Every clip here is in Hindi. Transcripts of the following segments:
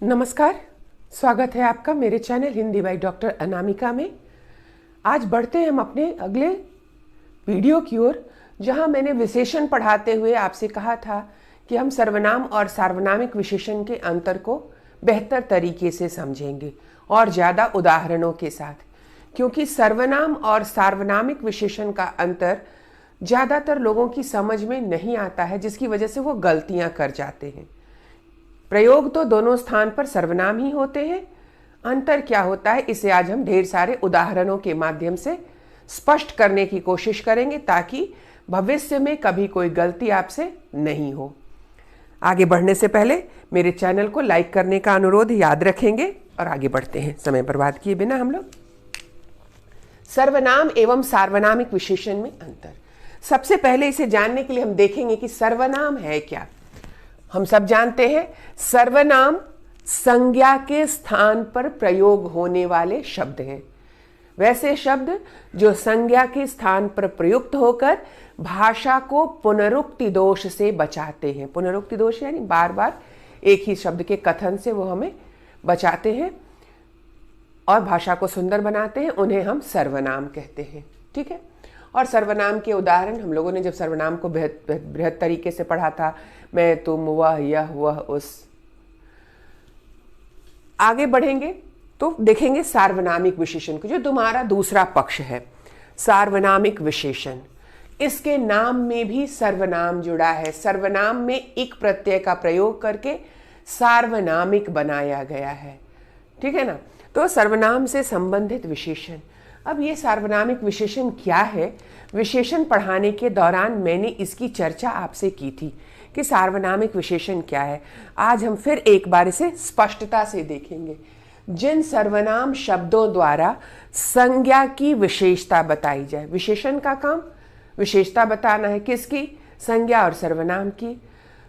नमस्कार, स्वागत है आपका मेरे channel Hindi by doctor Anamika में। आज बढ़ते हैं हम अपने अगले वीडियो की ओर, जहां मैंने विशेषण पढ़ाते हुए आपसे कहा था कि हम सर्वनाम और सार्वनामिक विशेषण के अंतर को बेहतर तरीके से समझेंगे और ज़्यादा उदाहरणों के साथ, क्योंकि सर्वनाम और सार्वनामिक विशेषण का अंतर ज़्यादातर लोगों की समझ में नहीं आता है, जिसकी वजह से वो गलतियां कर जाते हैं। प्रयोग तो दोनों स्थान पर सर्वनाम ही होते हैं, अंतर क्या होता है इसे आज हम ढेर सारे उदाहरणों के माध्यम से स्पष्ट करने की कोशिश करेंगे, ताकि भविष्य में कभी कोई गलती आपसे नहीं हो। आगे बढ़ने से पहले मेरे चैनल को लाइक करने का अनुरोध याद रखेंगे और आगे बढ़ते हैं समय बर्बाद किए बिना। हम लोग सर्वनाम एवं सार्वनामिक विशेषण में अंतर, सबसे पहले इसे जानने के लिए हम देखेंगे कि सर्वनाम है क्या। हम सब जानते हैं सर्वनाम संज्ञा के स्थान पर प्रयोग होने वाले शब्द हैं। वैसे शब्द जो संज्ञा के स्थान पर प्रयुक्त होकर भाषा को पुनरुक्ति दोष से बचाते हैं। पुनरुक्ति दोष यानी बार बार एक ही शब्द के कथन से वो हमें बचाते हैं और भाषा को सुंदर बनाते हैं, उन्हें हम सर्वनाम कहते हैं। ठीक है। और सर्वनाम के उदाहरण हम लोगों ने जब सर्वनाम को बृहद तरीके से पढ़ा था, मैं, तुम, वह, यह, वह, उस। आगे बढ़ेंगे तो देखेंगे सार्वनामिक विशेषण को, जो तुम्हारा दूसरा पक्ष है। सार्वनामिक विशेषण, इसके नाम में भी सर्वनाम जुड़ा है। सर्वनाम में इक प्रत्यय का प्रयोग करके सार्वनामिक बनाया गया है। ठीक है ना। तो सर्वनाम से संबंधित विशेषण। अब ये सार्वनामिक विशेषण क्या है, विशेषण पढ़ाने के दौरान मैंने इसकी चर्चा आपसे की थी कि सार्वनामिक विशेषण क्या है। आज हम फिर एक बार इसे स्पष्टता से देखेंगे। जिन सर्वनाम शब्दों द्वारा संज्ञा की विशेषता बताई जाए, विशेषण का काम विशेषता बताना है, किसकी? संज्ञा और सर्वनाम की।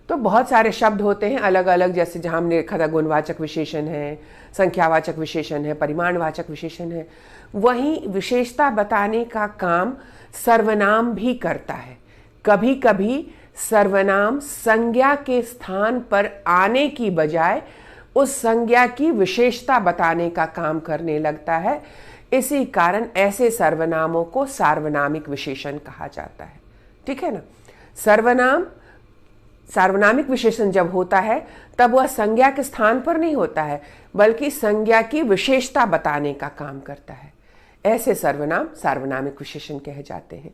तो बहुत सारे शब्द होते हैं अलग अलग, जैसे जहां हमने देखा था गुणवाचक विशेषण है, संख्यावाचक विशेषण है, परिमाणवाचक विशेषण है। वहीं विशेषता बताने का काम सर्वनाम भी करता है। कभी कभी सर्वनाम संज्ञा के स्थान पर आने की बजाय उस संज्ञा की विशेषता बताने का काम करने लगता है। इसी कारण ऐसे सर्वनामों को सार्वनामिक विशेषण कहा जाता है। ठीक है ना। सार्वनामिक विशेषण जब होता है तब वह संज्ञा के स्थान पर नहीं होता है, बल्कि संज्ञा की विशेषता बताने का काम करता है। ऐसे सर्वनाम सार्वनामिक विशेषण कहे जाते हैं।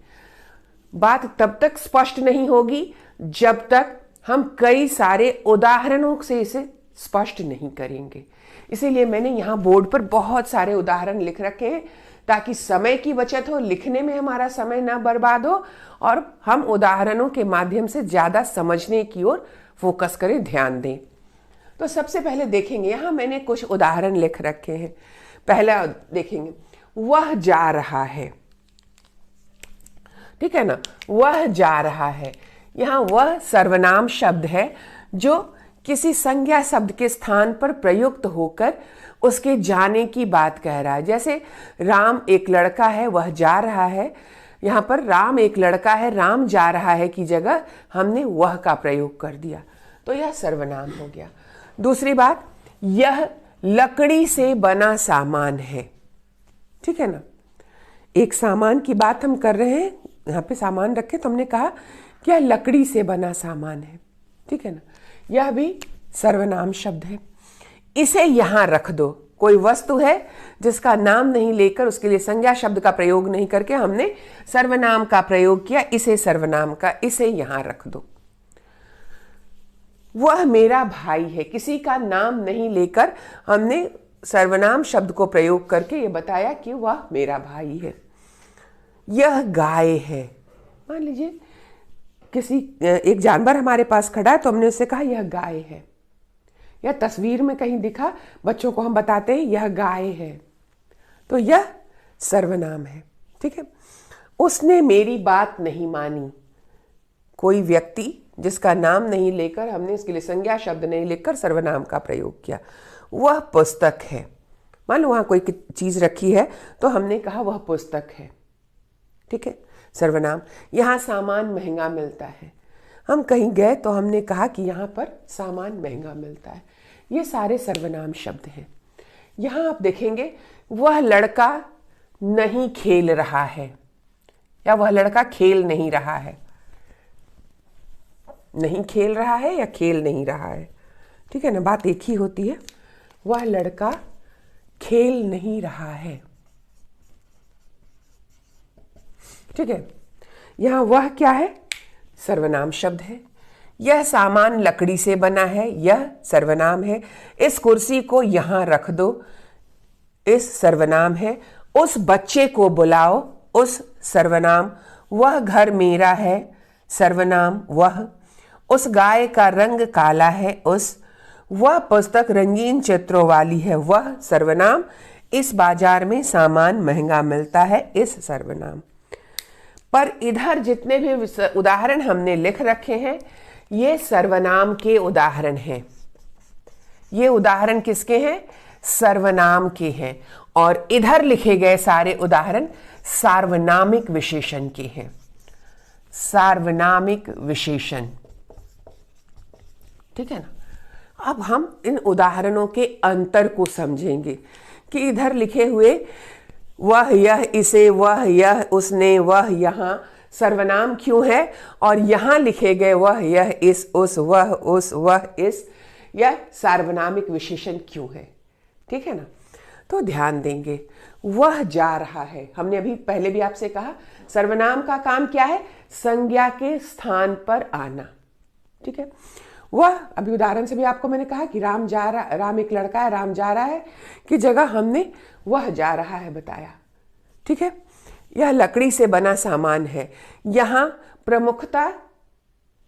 बात तब तक स्पष्ट नहीं होगी जब तक हम कई सारे उदाहरणों से इसे स्पष्ट नहीं करेंगे। इसीलिए मैंने यहाँ बोर्ड पर बहुत सारे उदाहरण लिख रखे हैं, ताकि समय की बचत हो, लिखने में हमारा समय ना बर्बाद हो और हम उदाहरणों के माध्यम से ज़्यादा समझने की ओर फोकस करें, ध्यान दें। तो सबसे पहले देखेंगे, यहाँ मैंने कुछ उदाहरण लिख रखे हैं। पहला देखेंगे, वह जा रहा है। ठीक है ना। वह जा रहा है, यहाँ वह सर्वनाम शब्द है जो किसी संज्ञा शब्द के स्थान पर प्रयुक्त होकर उसके जाने की बात कह रहा है। जैसे राम एक लड़का है, वह जा रहा है। यहाँ पर राम एक लड़का है, राम जा रहा है की जगह हमने वह का प्रयोग कर दिया, तो यह सर्वनाम हो गया। दूसरी बात, यह लकड़ी से बना सामान है। ठीक है ना। एक सामान की बात हम कर रहे हैं, यहाँ पे सामान रखे तो हमने कहा कि यह लकड़ी से बना सामान है। ठीक है ना। यह भी सर्वनाम शब्द है। इसे यहां रख दो, कोई वस्तु है जिसका नाम नहीं लेकर उसके लिए संज्ञा शब्द का प्रयोग नहीं करके हमने सर्वनाम का प्रयोग किया, इसे सर्वनाम का, इसे यहां रख दो। वह मेरा भाई है, किसी का नाम नहीं लेकर हमने सर्वनाम शब्द को प्रयोग करके ये बताया कि वह मेरा भाई है। यह गाय है। मान लीजिए किसी एक जानवर हमारे पास खड़ा है तो हमने उससे कहा यह गाय है, या तस्वीर में कहीं दिखा, बच्चों को हम बताते हैं यह गाय है, तो यह सर्वनाम है। ठीक है। उसने मेरी बात नहीं मानी, कोई व्यक्ति जिसका नाम नहीं लेकर हमने इसके लिए संज्ञा शब्द नहीं लेकर सर्वनाम का प्रयोग किया। वह पुस्तक है, मान लो वहां कोई चीज रखी है तो हमने कहा वह पुस्तक है। ठीक है, सर्वनाम। यहाँ सामान महंगा मिलता है, हम कहीं गए तो हमने कहा कि यहाँ पर सामान महंगा मिलता है। ये सारे सर्वनाम शब्द हैं। यहां आप देखेंगे वह लड़का नहीं खेल रहा है, या वह लड़का खेल नहीं रहा है। नहीं खेल रहा है या खेल नहीं रहा है, ठीक है ना, बात एक ही होती है। वह लड़का खेल नहीं रहा है, ठीक है। यहां वह क्या है, सर्वनाम शब्द है। यह सामान लकड़ी से बना है, यह सर्वनाम है। इस कुर्सी को यहां रख दो, इस सर्वनाम है। उस बच्चे को बुलाओ, उस सर्वनाम। वह घर मेरा है, सर्वनाम वह। उस गाय का रंग काला है, उस। वह पुस्तक रंगीन चित्रों वाली है, वह सर्वनाम। इस बाजार में सामान महंगा मिलता है, इस सर्वनाम। पर इधर जितने भी उदाहरण हमने लिख रखे हैं ये सर्वनाम के उदाहरण हैं। ये उदाहरण किसके हैं, सर्वनाम के हैं। और इधर लिखे गए सारे उदाहरण सार्वनामिक विशेषण के हैं। सार्वनामिक विशेषण, ठीक है ना। अब हम इन उदाहरणों के अंतर को समझेंगे कि इधर लिखे हुए वह, यह, इसे, वह, यह, उसने, वह, यहां सर्वनाम क्यों है, और यहां लिखे गए वह, यह, इस, उस, वह, इस, यह सार्वनामिक विशेषण क्यों है, ठीक है ना। तो ध्यान देंगे, वह जा रहा है। हमने अभी पहले भी आपसे कहा सर्वनाम का काम क्या है, संज्ञा के स्थान पर आना, ठीक है। वह, अभी उदाहरण से भी आपको मैंने कहा कि राम जा रहा, राम एक लड़का है, राम जा रहा है की जगह हमने वह जा रहा है बताया, ठीक है। यह लकड़ी से बना सामान है। यहां प्रमुखता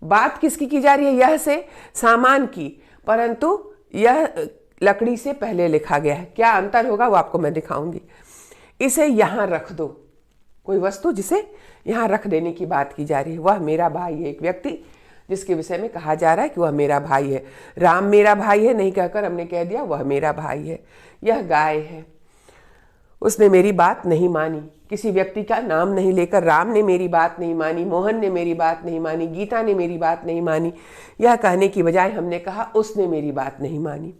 बात किसकी की जा रही है, यह से, सामान की, परंतु यह लकड़ी से पहले लिखा गया है। क्या अंतर होगा वो आपको मैं दिखाऊंगी। इसे यहां रख दो, कोई वस्तु जिसे यहां रख देने की बात की जा रही है। वह मेरा भाई है, एक व्यक्ति जिसके विषय में कहा जा रहा है कि वह मेरा भाई है। राम मेरा भाई है नहीं कहकर हमने कह दिया वह मेरा भाई है। यह गाय है, उसने मेरी बात नहीं मानी। किसी व्यक्ति का नाम नहीं लेकर राम ने मेरी बात नहीं मानी, मोहन ने मेरी बात नहीं मानी, गीता ने मेरी बात नहीं मानी, यह कहने की बजाय हमने कहा उसने मेरी बात नहीं मानी।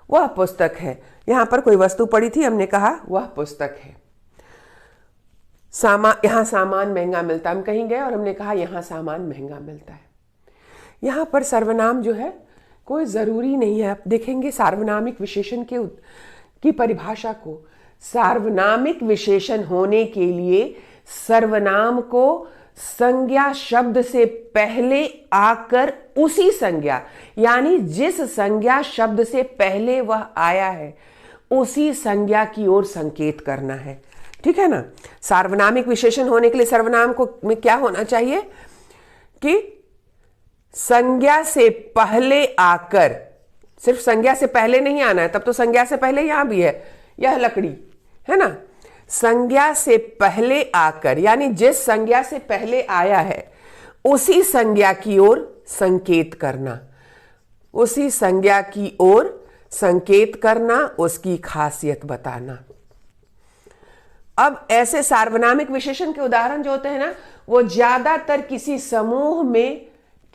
वह पुस्तक है, यहां पर कोई वस्तु पड़ी थी, हमने कहा वह पुस्तक है। यहां सामान महंगा मिलता, हम कहीं गए और हमने कहा यहां सामान महंगा मिलता है। यहां पर सर्वनाम जो है कोई जरूरी नहीं है। आप देखेंगे सार्वनामिक विशेषण की परिभाषा को, सार्वनामिक विशेषण होने के लिए सर्वनाम को संज्ञा शब्द से पहले आकर उसी संज्ञा, यानी जिस संज्ञा शब्द से पहले वह आया है उसी संज्ञा की ओर संकेत करना है, ठीक है ना। सार्वनामिक विशेषण होने के लिए सर्वनाम को में क्या होना चाहिए कि संज्ञा से पहले आकर, सिर्फ संज्ञा से पहले नहीं आना है, तब तो संज्ञा से पहले यहां भी है, यह लकड़ी है ना। संज्ञा से पहले आकर, यानी जिस संज्ञा से पहले आया है उसी संज्ञा की ओर संकेत करना, उसी संज्ञा की ओर संकेत करना, उसकी खासियत बताना। अब ऐसे सार्वनामिक विशेषण के उदाहरण जो होते हैं ना, वो ज्यादातर किसी समूह में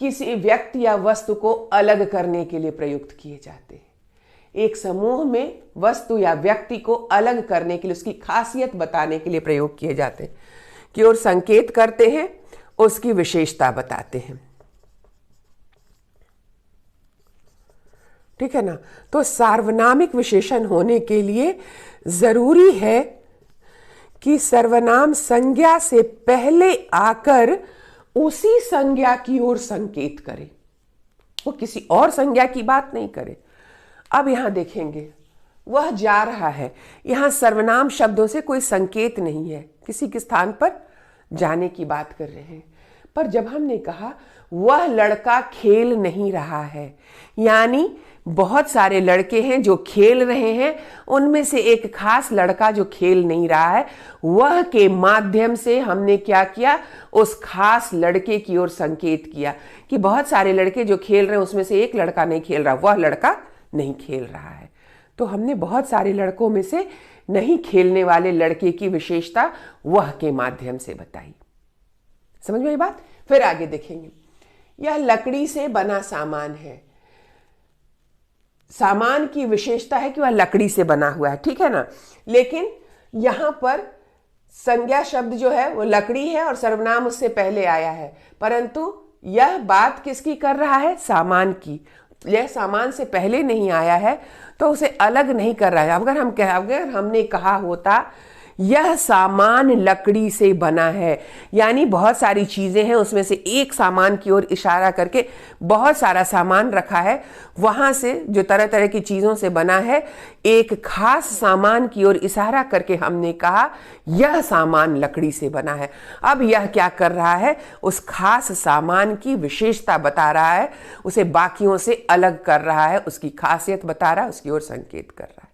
किसी व्यक्ति या वस्तु को अलग करने के लिए प्रयुक्त किए जाते हैं। एक समूह में वस्तु या व्यक्ति को अलग करने के लिए, उसकी खासियत बताने के लिए प्रयोग किए जाते हैं, की ओर संकेत करते हैं, उसकी विशेषता बताते हैं, ठीक है ना। तो सार्वनामिक विशेषण होने के लिए जरूरी है कि सर्वनाम संज्ञा से पहले आकर उसी संज्ञा की ओर संकेत करे, वो किसी और संज्ञा की बात नहीं करे। अब यहां देखेंगे वह जा रहा है, यहां सर्वनाम शब्दों से कोई संकेत नहीं है, किसी के स्थान पर जाने की बात कर रहे हैं। पर जब हमने कहा वह लड़का खेल नहीं रहा है, यानी बहुत सारे लड़के हैं जो खेल रहे हैं, उनमें से एक खास लड़का जो खेल नहीं रहा है, वह के माध्यम से हमने क्या किया, उस खास लड़के की ओर संकेत किया कि बहुत सारे लड़के जो खेल रहे हैं उसमें से एक लड़का नहीं खेल रहा, वह लड़का नहीं खेल रहा है। तो हमने बहुत सारे लड़कों में से नहीं खेलने वाले लड़के की विशेषता वह के माध्यम से बताई। समझ में ये बात? फिर आगे देखेंगे, यह लकड़ी से बना सामान है। सामान की विशेषता है कि वह लकड़ी से बना हुआ है, ठीक है ना। लेकिन यहां पर संज्ञा शब्द जो है वो लकड़ी है और सर्वनाम उससे पहले आया है, परंतु यह बात किसकी कर रहा है? सामान की। यह सामान से पहले नहीं आया है तो उसे अलग नहीं कर रहा है। अगर हमने कहा होता यह सामान लकड़ी से बना है, यानी बहुत सारी चीजें हैं, उसमें से एक सामान की ओर इशारा करके बहुत सारा सामान रखा है, वहां से जो तरह तरह की चीजों से बना है, एक खास सामान की ओर इशारा करके हमने कहा यह सामान लकड़ी से बना है। अब यह क्या कर रहा है? उस खास सामान की विशेषता बता रहा है, उसे बाकियों से अलग कर रहा है, उसकी खासियत बता रहा है, उसकी ओर संकेत कर रहा है।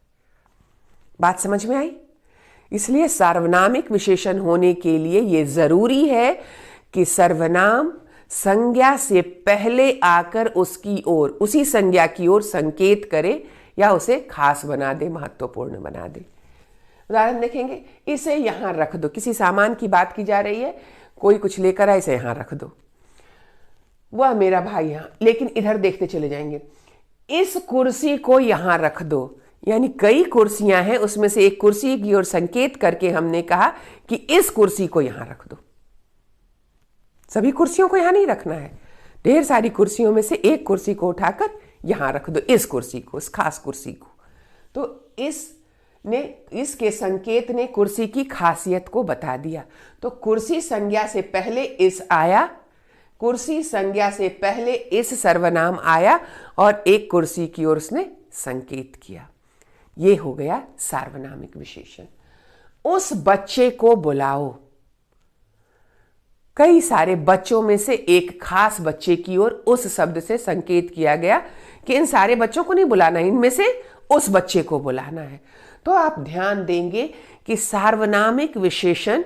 बात समझ में आई? इसलिए सार्वनामिक विशेषण होने के लिए यह जरूरी है कि सर्वनाम संज्ञा से पहले आकर उसकी ओर, उसी संज्ञा की ओर संकेत करे या उसे खास बना दे, महत्वपूर्ण बना दे। उदाहरण देखेंगे, इसे यहां रख दो। किसी सामान की बात की जा रही है, कोई कुछ लेकर आए, इसे यहां रख दो। वह मेरा भाई यहां, लेकिन इधर देखते चले जाएंगे, इस कुर्सी को यहां रख दो। यानी कई कुर्सियां हैं, उसमें से एक कुर्सी की ओर संकेत करके हमने कहा कि इस कुर्सी को यहां रख दो। सभी कुर्सियों को यहां नहीं रखना है, ढेर सारी कुर्सियों में से एक कुर्सी को उठाकर यहां रख दो, इस कुर्सी को, इस खास कुर्सी को। तो इसके संकेत ने कुर्सी की खासियत को बता दिया। तो कुर्सी संज्ञा से पहले इस आया, कुर्सी संज्ञा से पहले इस सर्वनाम आया और एक कुर्सी की ओर उसने संकेत किया। ये हो गया सार्वनामिक विशेषण। उस बच्चे को बुलाओ, कई सारे बच्चों में से एक खास बच्चे की ओर उस शब्द से संकेत किया गया कि इन सारे बच्चों को नहीं बुलाना, इनमें से उस बच्चे को बुलाना है। तो आप ध्यान देंगे कि सार्वनामिक विशेषण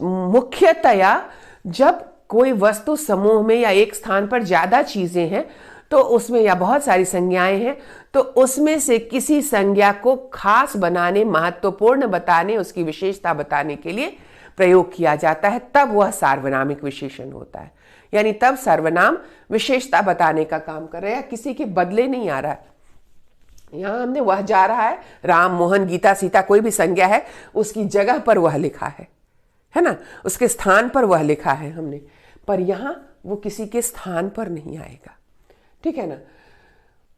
मुख्यतया जब कोई वस्तु समूह में या एक स्थान पर ज्यादा चीजें हैं तो उसमें, या बहुत सारी संज्ञाएं हैं तो उसमें से किसी संज्ञा को खास बनाने, महत्वपूर्ण बताने, उसकी विशेषता बताने के लिए प्रयोग किया जाता है, तब वह सार्वनामिक विशेषण होता है। यानी तब सर्वनाम विशेषता बताने का काम कर रहा है, किसी के बदले नहीं आ रहा है। यहां हमने वह जा रहा है, राम, मोहन, गीता, सीता, कोई भी संज्ञा है उसकी जगह पर वह लिखा है ना, उसके स्थान पर वह लिखा है हमने, पर यहां वो किसी के स्थान पर नहीं आएगा, ठीक है ना।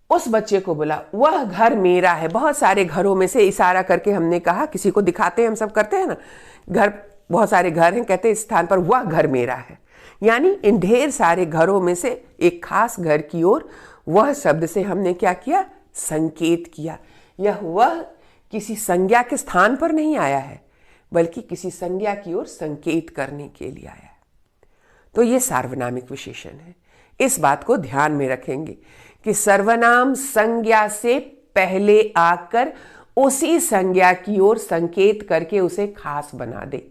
उस बच्चे को बोला, वह घर मेरा है। बहुत सारे घरों में से इशारा करके हमने कहा, किसी को दिखाते हैं, हम सब करते हैं ना, घर, बहुत सारे घर हैं, कहते हैं इस स्थान पर वह घर मेरा है। यानी इन ढेर सारे घरों में से एक खास घर की ओर वह शब्द से हमने क्या किया? संकेत किया। यह वह किसी संज्ञा के स्थान पर नहीं आया है, बल्कि किसी संज्ञा की ओर संकेत करने के लिए आया है। तो यह सार्वनामिक विशेषण है। इस बात को ध्यान में रखेंगे कि सर्वनाम संज्ञा से पहले आकर उसी संज्ञा की ओर संकेत करके उसे खास बना दे।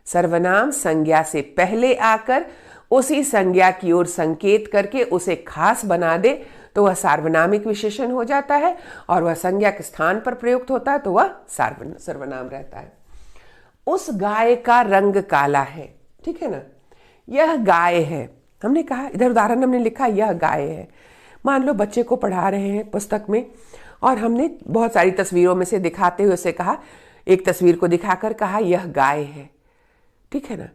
सर्वनाम संज्ञा से पहले आकर उसी संज्ञा की ओर संकेत करके उसे खास बना दे तो वह सार्वनामिक विशेषण हो जाता है, और वह संज्ञा के स्थान पर प्रयुक्त होता है तो वह सर्वनाम रहता है। उस गाय का रंग काला है, ठीक है ना। यह गाय है, हमने कहा, इधर उदाहरण हमने लिखा यह गाय है। मान लो बच्चे को पढ़ा रहे हैं पुस्तक में, और हमने बहुत सारी तस्वीरों में से दिखाते हुए उसे कहा, एक तस्वीर को दिखाकर कहा यह गाय है, ठीक है ना।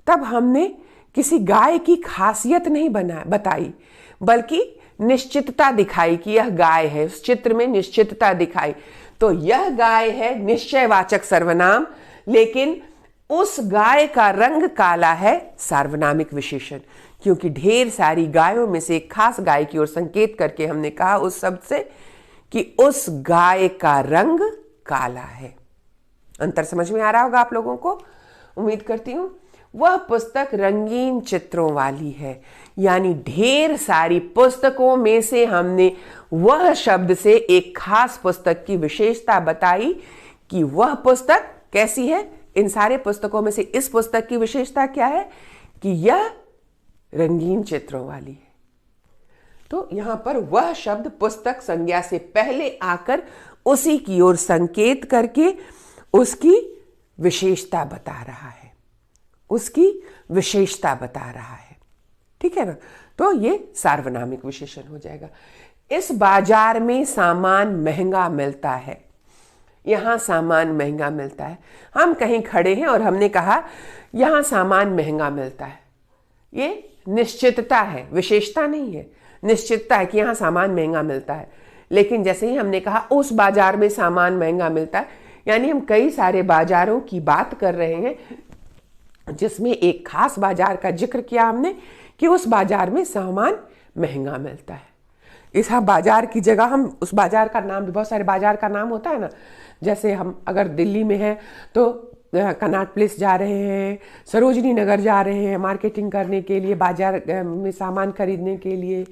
तब हमने किसी गाय की खासियत नहीं बताई, बल्कि निश्चितता दिखाई कि यह गाय है। उस चित्र में निश्चितता दिखाई। तो यह गाय है निश्चयवाचक सर्वनाम, लेकिन उस गाय का रंग काला है सार्वनामिक विशेषण, क्योंकि ढेर सारी गायों में से एक खास गाय की ओर संकेत करके हमने कहा उस शब्द से कि उस गाय का रंग काला है। अंतर समझ में आ रहा होगा आप लोगों को, उम्मीद करती हूं। वह पुस्तक रंगीन चित्रों वाली है, यानी ढेर सारी पुस्तकों में से हमने वह शब्द से एक खास पुस्तक की विशेषता बताई कि वह पुस्तक कैसी है। इन सारे पुस्तकों में से इस पुस्तक की विशेषता क्या है कि यह रंगीन चित्रों वाली है। तो यहां पर वह शब्द पुस्तक संज्ञा से पहले आकर उसी की ओर संकेत करके उसकी विशेषता बता रहा है, उसकी विशेषता बता रहा है, ठीक है ना। तो ये सार्वनामिक विशेषण हो जाएगा। इस बाजार में सामान महंगा मिलता है। यहां सामान महंगा मिलता है। हम कहीं खड़े हैं और हमने कहा यहां सामान महंगा मिलता है। ये निश्चितता है, विशेषता नहीं है, निश्चितता है कि यहां सामान महंगा मिलता है। लेकिन जैसे ही हमने कहा उस बाजार में सामान महंगा मिलता है, यानी हम कई सारे बाजारों की बात कर रहे हैं जिसमें एक खास बाजार का जिक्र किया हमने कि उस बाजार में सामान महंगा मिलता है। इस बाजार की जगह हम उस बाजार का नाम भी, बहुत सारे बाजार का नाम होता है ना, जैसे हम अगर दिल्ली में हैं तो कनॉट प्लेस जा रहे हैं, सरोजनी नगर जा रहे हैं मार्केटिंग करने के लिए, बाजार में सामान खरीदने के लिए,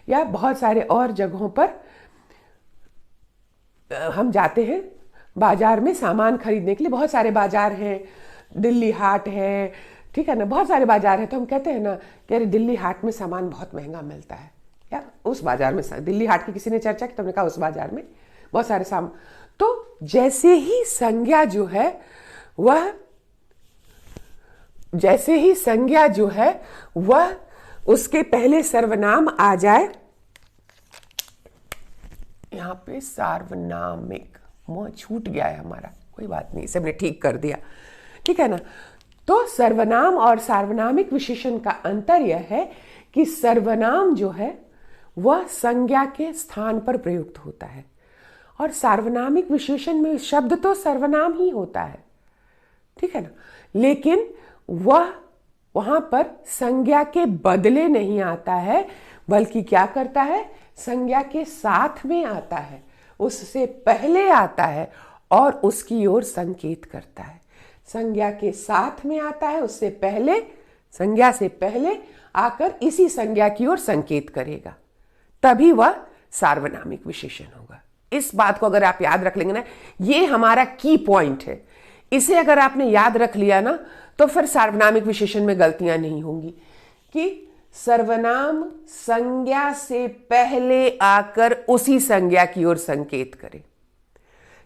या बहुत सारे और जगहों पर हम जाते हैं बाजार में सामान खरीदने के लिए। बहुत सारे बाजार हैं, दिल्ली हाट है, ठीक है ना, बहुत सारे बाजार हैं। तो हम कहते हैं ना कि अरे दिल्ली हाट में सामान बहुत महंगा मिलता है, या उस बाजार में, दिल्ली हाट की किसी ने चर्चा की तो हमने कहा उस बाजार में बहुत सारे सामान। तो जैसे ही संज्ञा जो है वह उसके पहले सर्वनाम आ जाए, यहां पे सार्वनामिक छूट गया है हमारा, कोई बात नहीं, इसे हमने ठीक कर दिया, ठीक है ना। तो सर्वनाम और सार्वनामिक विशेषण का अंतर यह है कि सर्वनाम जो है वह संज्ञा के स्थान पर प्रयुक्त होता है, और सार्वनामिक विशेषण में शब्द तो सर्वनाम ही होता है, ठीक है ना, लेकिन वह वहां पर संज्ञा के बदले नहीं आता है, बल्कि क्या करता है, संज्ञा के साथ में आता है, उससे पहले आता है और उसकी ओर संकेत करता है। संज्ञा के साथ में आता है, उससे पहले, संज्ञा से पहले आकर इसी संज्ञा की ओर संकेत करेगा, तभी वह सार्वनामिक विशेषण होगा। इस बात को अगर आप याद रख लेंगे ना, ये हमारा की पॉइंट है। इसे अगर आपने याद रख लिया ना तो फिर सार्वनामिक विशेषण में गलतियां नहीं होंगी कि सर्वनाम संज्ञा से पहले आकर उसी संज्ञा की ओर संकेत करे।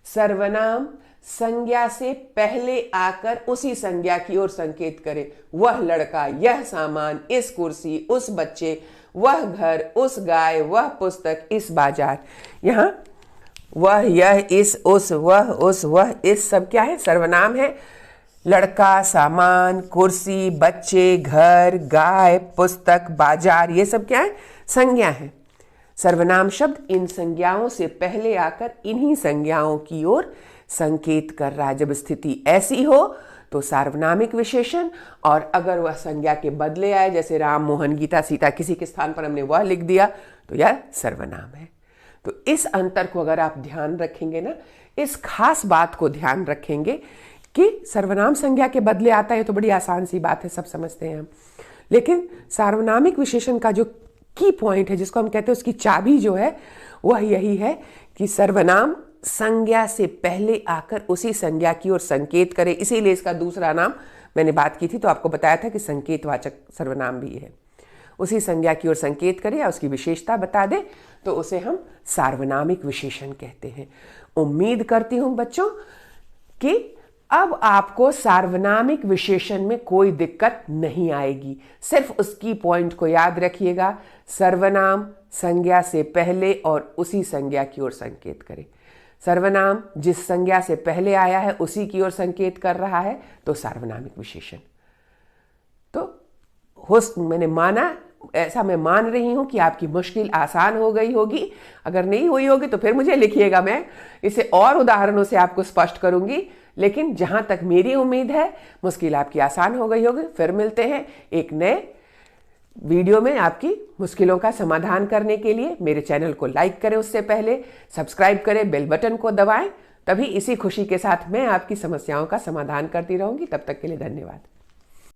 सर्वनाम संज्ञा से पहले आकर उसी संज्ञा की ओर संकेत करे। वह लड़का, यह सामान, इस कुर्सी, उस बच्चे, वह घर, उस गाय, वह पुस्तक, इस बाजार। यहां वह, यह, इस, उस, वह, इस सब क्या है, सर्वनाम है। लड़का, सामान, कुर्सी, बच्चे, घर, गाय, पुस्तक, बाजार, ये सब क्या है, संज्ञा है। सर्वनाम शब्द इन संज्ञाओं से पहले आकर इन्हीं संज्ञाओं की ओर संकेत कर रहा है। जब स्थिति ऐसी हो तो सार्वनामिक विशेषण, और अगर वह संज्ञा के बदले आए, जैसे राम, मोहन, गीता, सीता, किसी के स्थान पर हमने वह लिख दिया, तो यह सर्वनाम है। तो इस अंतर को अगर आप ध्यान रखेंगे ना, इस खास बात को ध्यान रखेंगे कि सर्वनाम संज्ञा के बदले आता है, तो बड़ी आसान सी बात है, सब समझते हैं हम। लेकिन सार्वनामिक विशेषण का जो की पॉइंट है, जिसको हम कहते हैं उसकी चाबी जो है, वह यही है कि सर्वनाम संज्ञा से पहले आकर उसी संज्ञा की ओर संकेत करे। इसीलिए इसका दूसरा नाम मैंने बात की थी तो आपको बताया था कि संकेतवाचक सर्वनाम भी है। उसी संज्ञा की ओर संकेत करे या उसकी विशेषता बता दे तो उसे हम सार्वनामिक विशेषण कहते हैं। उम्मीद करती हूं बच्चों कि अब आपको सार्वनामिक विशेषण में कोई दिक्कत नहीं आएगी। सिर्फ उसकी पॉइंट को याद रखिएगा, सर्वनाम संज्ञा से पहले और उसी संज्ञा की ओर संकेत करे। सर्वनाम जिस संज्ञा से पहले आया है उसी की ओर संकेत कर रहा है तो सार्वनामिक विशेषण। तो मैंने माना, ऐसा मैं मान रही हूं कि आपकी मुश्किल आसान हो गई होगी। अगर नहीं हुई होगी तो फिर मुझे लिखिएगा, मैं इसे और उदाहरणों से आपको स्पष्ट करूंगी। लेकिन जहां तक मेरी उम्मीद है मुश्किल आपकी आसान हो गई होगी। फिर मिलते हैं एक नए वीडियो में आपकी मुश्किलों का समाधान करने के लिए। मेरे चैनल को लाइक करें, उससे पहले सब्सक्राइब करें, बेल बटन को दबाएं, तभी इसी खुशी के साथ मैं आपकी समस्याओं का समाधान करती रहूंगी। तब तक के लिए धन्यवाद।